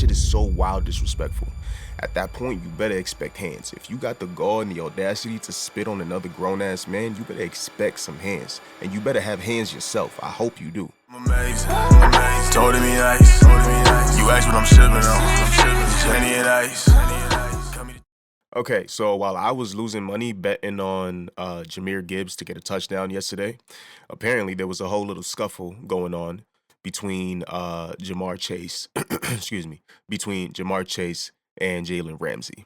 shit is so wild disrespectful. At that point, you better expect hands. If you got the gall and the audacity to spit on another grown-ass man, you better expect some hands. And you better have hands yourself. I hope you do. I'm amazed. Told me ice. You asked what I'm shipping on. Plenty of ice. Okay, so while I was losing money betting on Jahmyr Gibbs to get a touchdown yesterday, apparently there was a whole little scuffle going on between Jamar Chase, between Jamar Chase and Jalen Ramsey.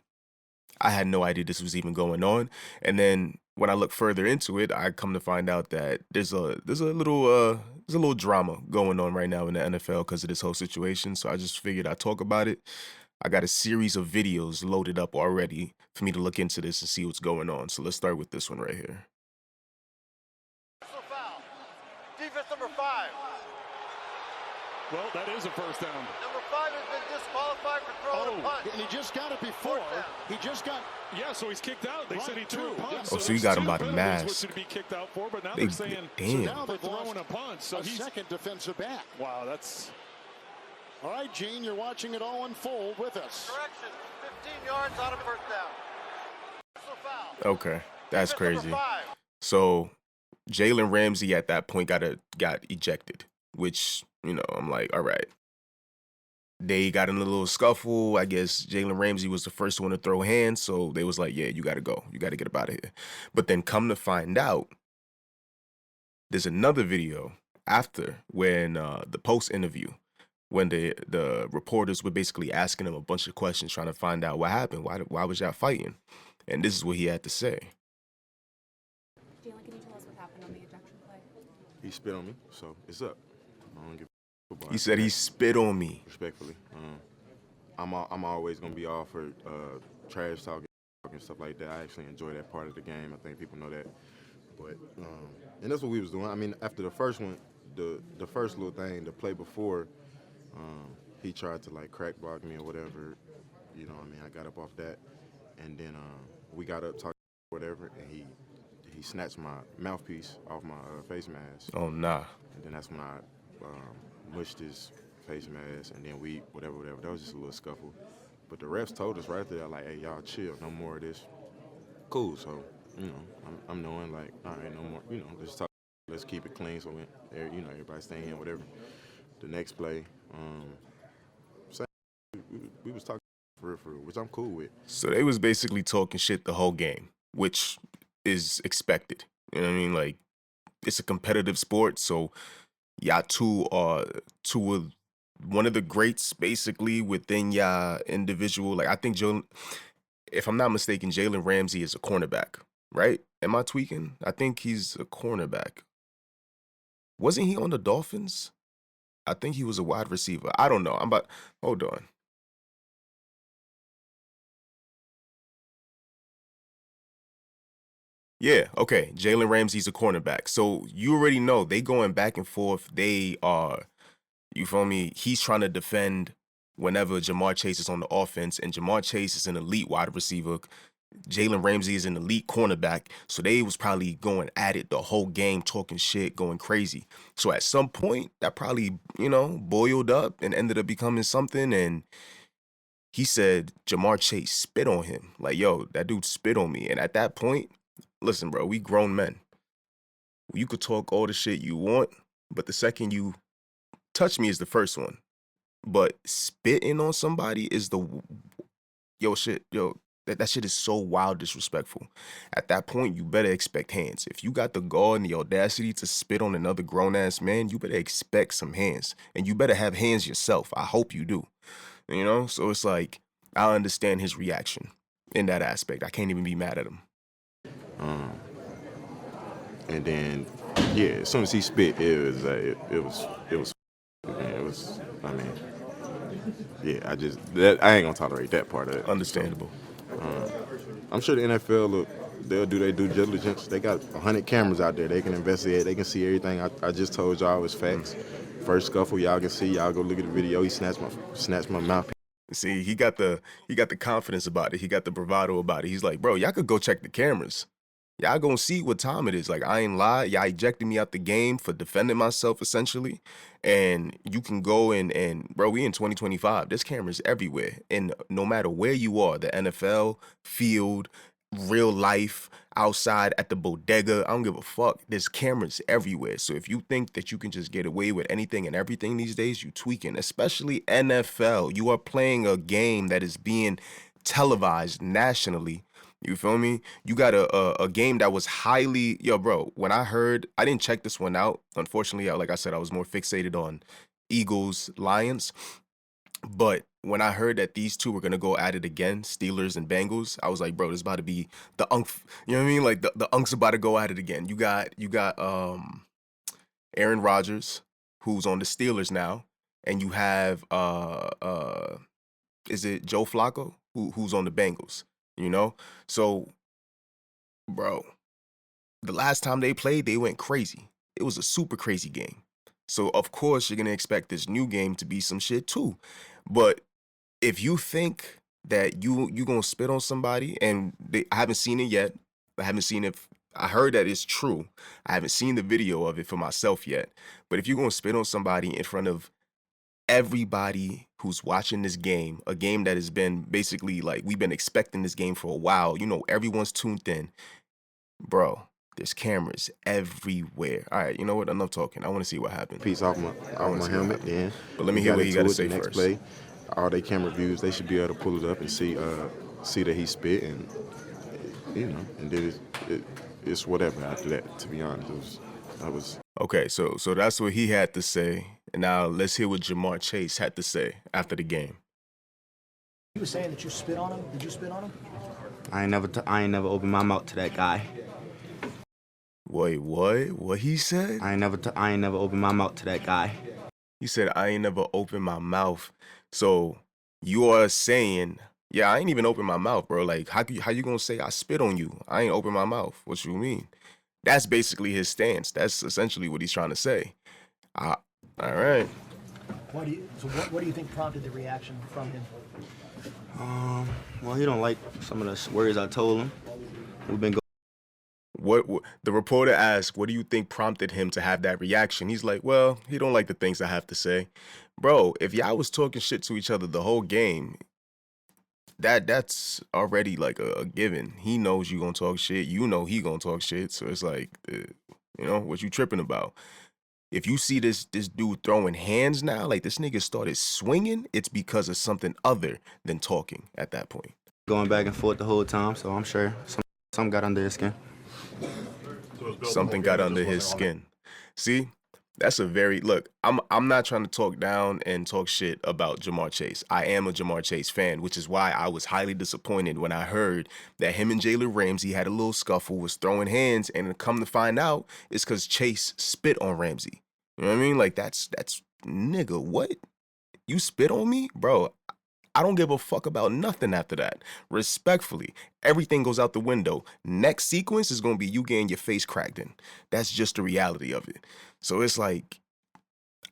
I had no idea this was even going on, and then when I look further into it, I come to find out that there's a little drama going on right now in the NFL because of this whole situation. So I just figured I'd talk about it. I got a series of videos loaded up already for me to look into this and see what's going on. So let's start with this one right here. Foul. Defense number 5. Well, that is a first down. Number 5 has been disqualified for throwing a punch. And he just got it before. He just got. Yeah, so he's kicked out. They said he threw a punch. Oh, so you got him by the mask. Which should be kicked out for, but now they're saying damn. So now they're throwing a punch. So he's second defensive back. Wow, that's. All right, Gene, you're watching it all unfold with us. Correction, 15 yards out of first down. Foul. Okay, that's Defense crazy. number 5. So Jalen Ramsey at that point got ejected, which, you know, I'm like, all right. They got in a little scuffle. I guess Jalen Ramsey was the first one to throw hands, so they was like, yeah, you got to go. You got to get up out of here. But then come to find out, there's another video after when the post interview, when the reporters were basically asking him a bunch of questions trying to find out what happened. Why was y'all fighting? And this is what he had to say. Jalen, can you tell us what happened on the ejection play? He spit on me, so it's up. I don't give football. He said he spit on me. Respectfully. I'm always going to be all for trash talking and stuff like that. I actually enjoy that part of the game. I think people know that. But, and that's what we was doing. I mean, after the first one, the first little thing, the play before, he tried to, like, crack block me or whatever. You know what I mean? I got up off that. And then we got up talking whatever, and he snatched my mouthpiece off my face mask. Oh, nah. And then that's when I mushed his face mask, and then we, whatever. That was just a little scuffle. But the refs told us right there, like, hey, y'all chill, no more of this. Cool, so, you know, I'm knowing, like, all right, no more, you know, let's talk, let's keep it clean so, you know, everybody staying in, whatever. The next play, we was talking for real, which I'm cool with. So they was basically talking shit the whole game, which is expected. You know what I mean? Like, it's a competitive sport, so y'all two are one of the greats basically within y'all individual. Like, I think if I'm not mistaken, Jalen Ramsey is a cornerback, right? Am I tweaking? I think he's a cornerback. Wasn't he on the Dolphins? I think he was a wide receiver. I don't know. Hold on. Yeah, okay. Jalen Ramsey's a cornerback. So you already know they going back and forth. They are, you feel me? He's trying to defend whenever Jamar Chase is on the offense, and Jamar Chase is an elite wide receiver. Jalen Ramsey is an elite cornerback. So they was probably going at it the whole game, talking shit, going crazy. So at some point, that probably, you know, boiled up and ended up becoming something. And he said Jamar Chase spit on him. Like, yo, that dude spit on me. And at that point, listen, bro, we grown men. You could talk all the shit you want, but the second you touch me is the first one. But spitting on somebody is that shit is so wild disrespectful. At that point, you better expect hands. If you got the gall and the audacity to spit on another grown-ass man, you better expect some hands. And you better have hands yourself. I hope you do. You know? So it's like, I understand his reaction in that aspect. I can't even be mad at him. And then, yeah, as soon as he spit, it was, I mean, yeah, I ain't gonna tolerate that part of it. Understandable. I'm sure the NFL, they'll do their due diligence. They got 100 cameras out there. They can investigate. They can see everything. I just told y'all it was facts. First scuffle, y'all can see. Y'all go look at the video. He snatched my mouth. See, he got the confidence about it. He got the bravado about it. He's like, bro, y'all could go check the cameras. y'all gonna see what time it is. Like, I ain't lie. Y'all ejected me out the game for defending myself, essentially. And you can go and bro, we in 2025. There's cameras everywhere. And no matter where you are, the NFL, field, real life, outside at the bodega, I don't give a fuck. There's cameras everywhere. So if you think that you can just get away with anything and everything these days, you tweaking. Especially NFL. You are playing a game that is being televised nationally. You feel me? You got a game that was highly, yo, bro. When I heard, I didn't check this one out. Unfortunately, like I said, I was more fixated on Eagles, Lions. But when I heard that these two were gonna go at it again, Steelers and Bengals, I was like, bro, this is about to be the unk. You know what I mean? Like the unks about to go at it again. You got Aaron Rodgers, who's on the Steelers now, and you have is it Joe Flacco who's on the Bengals? You know, so bro, the last time they played, they went crazy. It was a super crazy game. So of course you're gonna expect this new game to be some shit too. But if you think that you gonna spit on somebody, and I haven't seen it yet. I haven't seen it. I heard that it's true. I haven't seen the video of it for myself yet. But if you're gonna spit on somebody in front of everybody who's watching this game, a game that has been basically like we've been expecting this game for a while, you know, everyone's tuned in, bro. There's cameras everywhere. All right, you know what? Enough talking. I want to see what happened. Piece off my helmet, then. But let me hear what he got to say next first. Play, all they camera views, they should be able to pull it up and see that he spit, and you know, and then it's whatever after that. To be honest, that was okay. So that's what he had to say. And now let's hear what Jamar Chase had to say after the game. He was saying that you spit on him. Did you spit on him? I ain't never opened my mouth to that guy. Wait, what? What he said? I ain't never opened my mouth to that guy. He said, I ain't never opened my mouth. So you are saying, yeah, I ain't even opened my mouth, bro. Like, how you gonna say I spit on you? I ain't opened my mouth. What you mean? That's basically his stance. That's essentially what he's trying to say. All right. What do you think prompted the reaction from him? Well, he don't like some of the words I told him. We've been What the reporter asked, what do you think prompted him to have that reaction? He's like, well, he don't like the things I have to say. Bro, if y'all was talking shit to each other the whole game, that's already like a given. He knows you gonna talk shit. You know he gonna talk shit. So it's like, you know, what you tripping about? If you see this dude throwing hands now, like this nigga started swinging, it's because of something other than talking at that point. going back and forth the whole time, so I'm sure some got under his skin. Something got under his skin. See, that's a very look. I'm not trying to talk down and talk shit about Jamar Chase. I am a Jamar Chase fan, which is why I was highly disappointed when I heard that him and Jalen Ramsey had a little scuffle, was throwing hands, and come to find out it's because Chase spit on Ramsey. You know what I mean? Like that's nigga. What? You spit on me, bro? I don't give a fuck about nothing after that. Respectfully, everything goes out the window. Next sequence is gonna be you getting your face cracked in. That's just the reality of it. So it's like,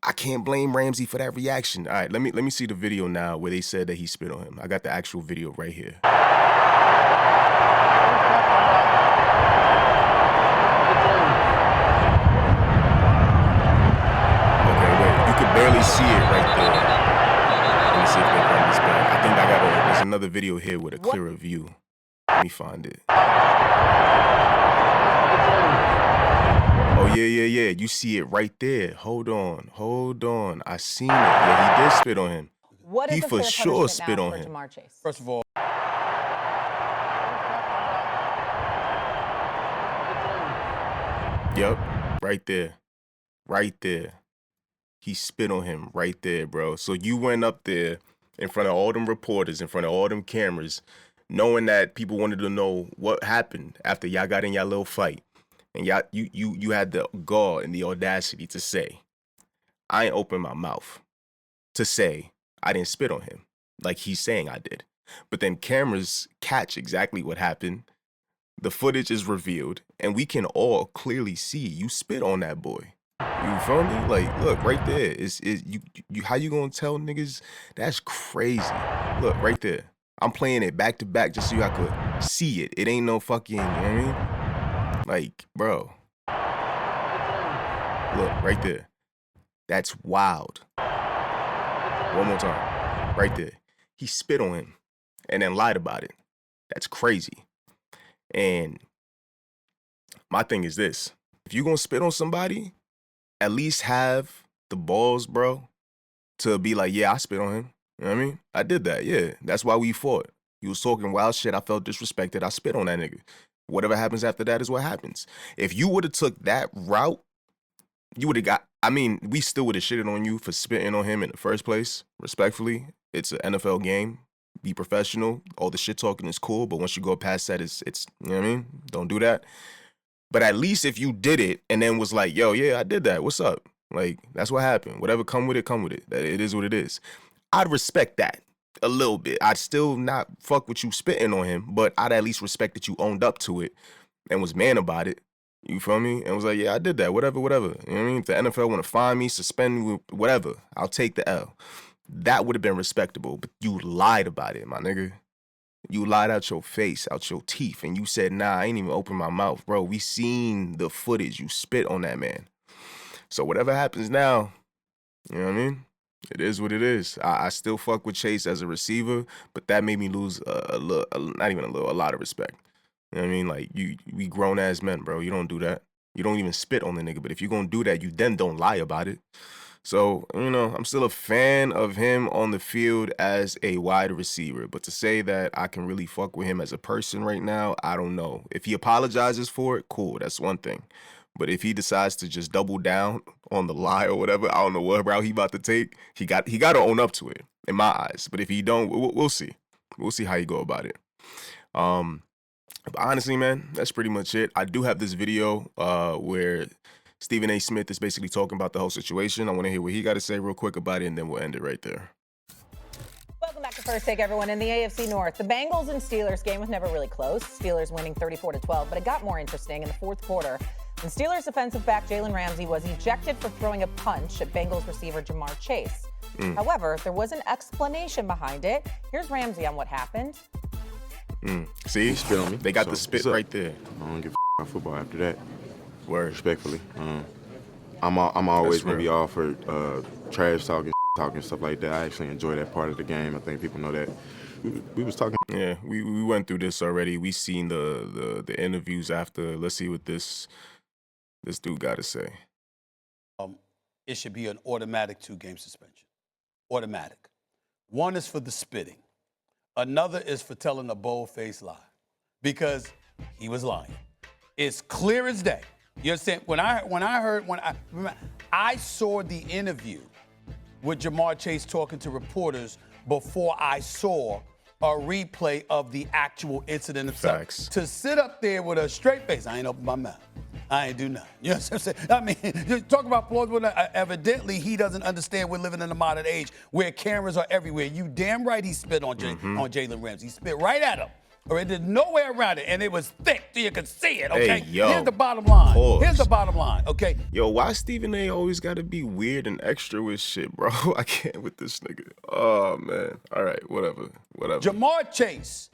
I can't blame Ramsey for that reaction. All right, let me see the video now where they said that he spit on him. I got the actual video right here. Okay, wait, you could barely see it right there. Let me see if they run this back. I think there's another video here with a clearer view. Let me find it. Oh, yeah. You see it right there. Hold on. I seen it. Yeah, he did spit on him. What is he the for fair sure punishment spit now on for him. Jamar Chase? First of all, Yep, right there. He spit on him right there, bro. So you went up there in front of all them reporters, in front of all them cameras, knowing that people wanted to know what happened after y'all got in y'all little fight. And y'all, you had the gall and the audacity to say, I ain't open my mouth to say I didn't spit on him, like he's saying I did. But then cameras catch exactly what happened. The footage is revealed, and we can all clearly see you spit on that boy. You feel me? Like, look, right there. Is you how you gonna tell niggas? That's crazy. Look, right there. I'm playing it back to back just so y'all could see it. It ain't no fucking, you know what I mean? Like, bro. Look, right there. That's wild. One more time. Right there. He spit on him and then lied about it. That's crazy. And my thing is this. If you're going to spit on somebody, at least have the balls, bro, to be like, yeah, I spit on him. You know what I mean? I did that, yeah. That's why we fought. He was talking wild shit. I felt disrespected. I spit on that nigga. Whatever happens after that is what happens. If you would have took that route, you would have got, I mean, we still would have shitted on you for spitting on him in the first place, respectfully. It's an NFL game. Be professional. All the shit talking is cool, but once you go past that, it's you know what I mean? Don't do that. But at least if you did it and then was like, yo, yeah, I did that. What's up? Like, that's what happened. Whatever come with it, come with it. It is what it is. I'd respect that a little bit. I'd still not fuck with you spitting on him, but I'd at least respect that you owned up to it and was man about it. You feel me? And was like, yeah, I did that. Whatever. You know what I mean? If the NFL want to fine me, suspend me, whatever, I'll take the L. That would have been respectable, but you lied about it, my nigga. You lied out your face, out your teeth, and you said, nah, I ain't even open my mouth. Bro, we seen the footage. You spit on that man. So whatever happens now, you know what I mean? It is what it is. I still fuck with Chase as a receiver, but that made me lose a lot of respect. You know what I mean? Like, we grown-ass men, bro. You don't do that. You don't even spit on the nigga, but if you're going to do that, you then don't lie about it. So, you know, I'm still a fan of him on the field as a wide receiver. But to say that I can really fuck with him as a person right now, I don't know. If he apologizes for it, cool, that's one thing. But if he decides to just double down on the lie or whatever, I don't know what route he about to take. He got to own up to it, in my eyes. But if he don't, we'll see. We'll see how you go about it. But honestly, man, that's pretty much it. I do have this video where Stephen A. Smith is basically talking about the whole situation. I want to hear what he got to say real quick about it, and then we'll end it right there. Welcome back to First Take, everyone. In the AFC North, the Bengals and Steelers game was never really close. Steelers winning 34-12, but it got more interesting in the fourth quarter. And Steelers defensive back Jalen Ramsey was ejected for throwing a punch at Bengals receiver Jamar Chase. However, there was an explanation behind it. Here's Ramsey on what happened. See? He spit on me. They got So, the spit what's up? right there. I don't give a about football after that. Word. Respectfully. I'm always That's going to be real. all for trash talking, stuff like that. I actually enjoy that part of the game. I think people know that. We was talking. Yeah, we went through this already. We seen the interviews after. Let's see what this dude got to say. It should be an automatic 2-game suspension. Automatic. One is for the spitting. Another is for telling a bold-faced lie, because he was lying. It's clear as day. You understand? When I saw the interview with Jamar Chase talking to reporters before I saw a replay of the actual incident itself. Facts. To sit up there with a straight face, I ain't open my mouth. I ain't do nothing. You know what I'm saying? I mean, just talk about plausible. Evidently, he doesn't understand we're living in a modern age where cameras are everywhere. You damn right he spit on Jalen Ramsey. He spit right at him. All right, there's no way around it, and it was thick so you could see it, okay? Hey, yo, here's the bottom line. pause. Here's the bottom line, okay? Yo, why Stephen A. always got to be weird and extra with shit, bro? I can't with this nigga. Oh, man. All right, whatever. Jamar Chase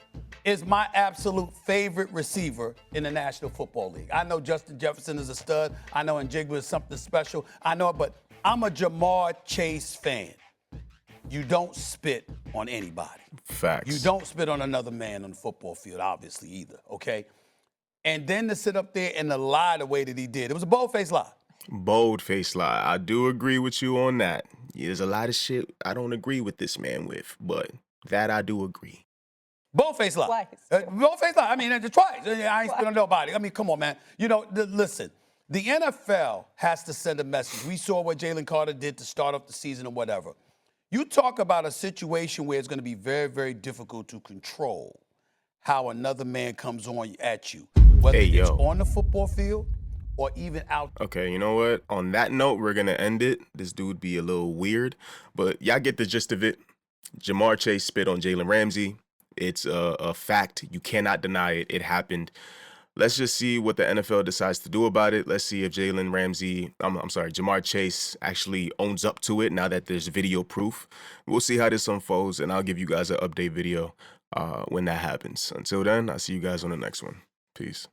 is my absolute favorite receiver in the National Football League. I know Justin Jefferson is a stud. I know Njigba is something special. I know it, but I'm a Jamar Chase fan. You don't spit on anybody. Facts. You don't spit on another man on the football field, obviously, either, okay? And then to sit up there and to lie the way that he did. It was a bold-faced lie. Bold-faced lie. I do agree with you on that. There's a lot of shit I don't agree with this man with, but that I do agree. Bold-faced lie. Twice. Bold-faced lie. I mean, twice. I ain't spit on nobody. I mean, come on, man. You know, listen, the NFL has to send a message. We saw what Jalen Carter did to start off the season or whatever. You talk about a situation where it's going to be very, very difficult to control how another man comes on at you, whether it's on the football field or even out. Okay, you know what? On that note, we're going to end it. This dude be a little weird, but y'all get the gist of it. Jamar Chase spit on Jalen Ramsey. It's a fact. You cannot deny it. It happened. Let's just see what the NFL decides to do about it. Let's see if Jamar Chase actually owns up to it now that there's video proof. We'll see how this unfolds, and I'll give you guys an update video when that happens. Until then, I'll see you guys on the next one. Peace.